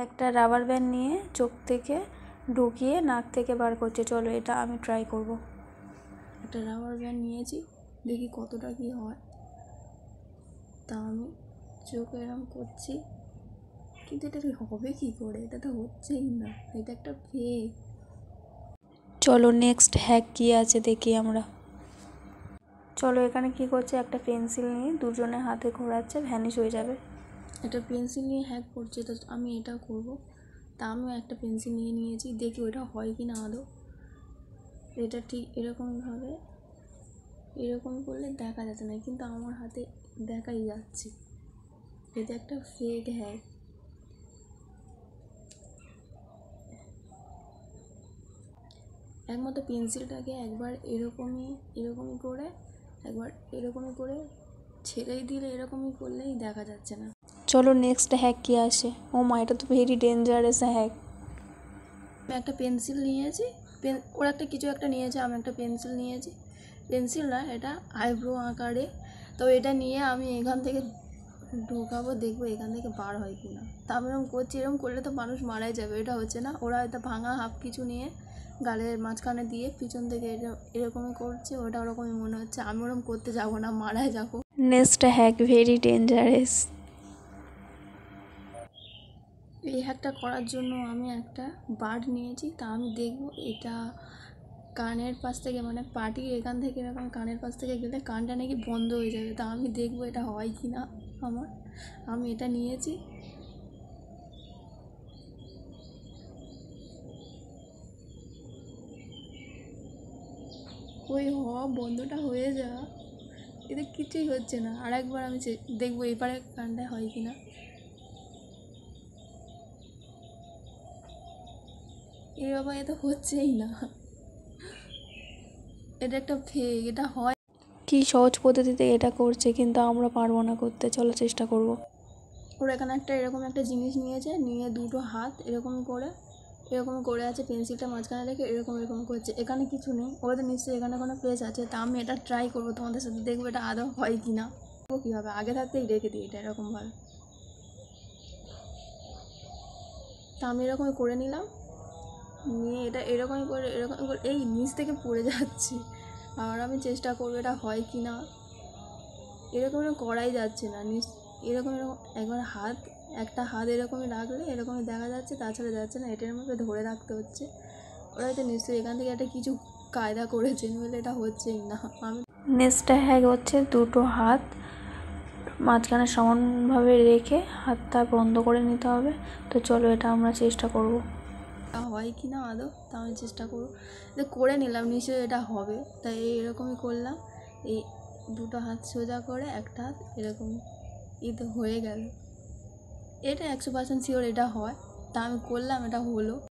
একটা rubber band নিয়ে চোখ থেকে ঢুকিয়ে নাক থেকে বার করছে। চলো এটা আমি ট্রাই করব। একটা রাবার ব্যান্ড নিয়েছি, দেখি কতটা কি হয়। তা আমি চোখে এরম করছি, কিন্তু এটা হবে কি করে? এটা তো হচ্ছেই না, এটা একটা ফেক। চলো নেক্সট হ্যাক কী আছে দেখি আমরা। চলো এখানে কি করছে, একটা পেন্সিল নিয়ে দুজনে হাতে ঘোরাচ্ছে, ভ্যানিশ হয়ে যাবে। একটা পেন্সিল নিয়ে হ্যাক করছে, তো আমি এটা করব। তা আমিও একটা পেন্সিল নিয়ে নিয়েছি, দেখি ওটা হয় কি না আদৌ। এটা ঠিক এরকমভাবে এরকম করলে দেখা যাচ্ছে না, কিন্তু আমার হাতে দেখাই যাচ্ছে। এটা একটা ফেক হ্যাক। একমাত্র পেন্সিলটাকে একবার এরকমই করে একবার এরকমই করে ছেড়েই দিলে, এরকমই করলেই দেখা যাচ্ছে না। চলো নেক্সট হ্যাক কী আসে। ও মা, এটা তো ভেরি ডেঞ্জারাস হ্যাক। আমি একটা পেন্সিল নিয়েছি, ওরা একটা কিছু একটা নিয়েছে, আমি একটা পেন্সিল নিয়েছি। পেন্সিল না, এটা আইব্রো আকারে। তো এটা নিয়ে আমি এখান থেকে ঢোকাবো, দেখবো এখান থেকে বার হয় কি না। তা আমি এরকম করছি, এরকম করলে তো মানুষ মারাই যাবে। এটা হচ্ছে না, ওরা এটা ভাঙা হাফ কিছু নিয়ে গালের মাঝখানে দিয়ে পিছন থেকে এরকমই করছে। ওটা ওরকমই মনে হচ্ছে। আমি ওরকম করতে যাবো না, মারাই যাবো। Next hack very dangerous. এই হ্যাকটা করার জন্য আমি একটা বার্ড নিয়েছি। তা আমি দেখবো এটা কানের পাশ থেকে, মানে পাটির এখান থেকে এরকম কানের পাশ থেকে গেলে কানটা নাকি বন্ধ হয়ে যাবে। তা আমি দেখবো এটা হয় কি না আমার। আমি এটা নিয়েছি। ওই বন্ধটা হয়ে যা, এতে কিছুই হচ্ছে না। আর একবার আমি দেখবো এবারে কানটা হয় কি না। এই বাবা, এ তো হচ্ছেই না, এটা একটা ফেক। এটা হয় কি সহজ পদ্ধতিতে এটা করছে, কিন্তু আমরা পারবো না করতে। চলো চেষ্টা করব। ওরা এখানে এরকম একটা জিনিস নিয়েছে, নিয়ে দুটো হাত এরকম করে আছে, পেন্সিলটা মাঝখানে রেখে এরকম করছে। এখানে কিছু নেই, ওদের নিশ্চয়ই এখানে কোনো প্লেস আছে। তা আমি এটা ট্রাই করবো তোমাদের সাথে, দেখবো এটা আদৌ হয় কি না। কীভাবে আগে থাকতেই রেখে দিই এটা এরকমভাবে। তা আমি এরকমই করে নিলাম, নিয়ে এটা এরকম করে এই নিচ থেকে পড়ে যাচ্ছে। আর আমি চেষ্টা করবো এটা হয় কি না। এরকম করাই যাচ্ছে না। এরকম একবার একটা হাত এরকমই রাখলে এরকমই দেখা যাচ্ছে, তাছাড়া যাচ্ছে না। এটার মধ্যে ধরে রাখতে হচ্ছে। ওরা হয়তো নিশ্চয়ই এখান থেকে একটা কিছু কায়দা করেছে, বলে এটা হচ্ছেই না। আমি নেক্সট হ্যাক হচ্ছে দুটো হাত মাঝখানে সমানভাবে রেখে হাতটা বন্ধ করে নিতে হবে। তো চলো এটা আমরা চেষ্টা করব, হয় কি না আদৌ। তা আমি চেষ্টা করবো, করে নিলাম, নিশ্চয়ই এটা হবে। তাই এরকমই করলাম। এই দুটো হাত সোজা করে একটা হাত এরকম তো হয়ে গেল। এটা 100% শিওর এটা হয়। তা আমি করলাম, এটা হলো।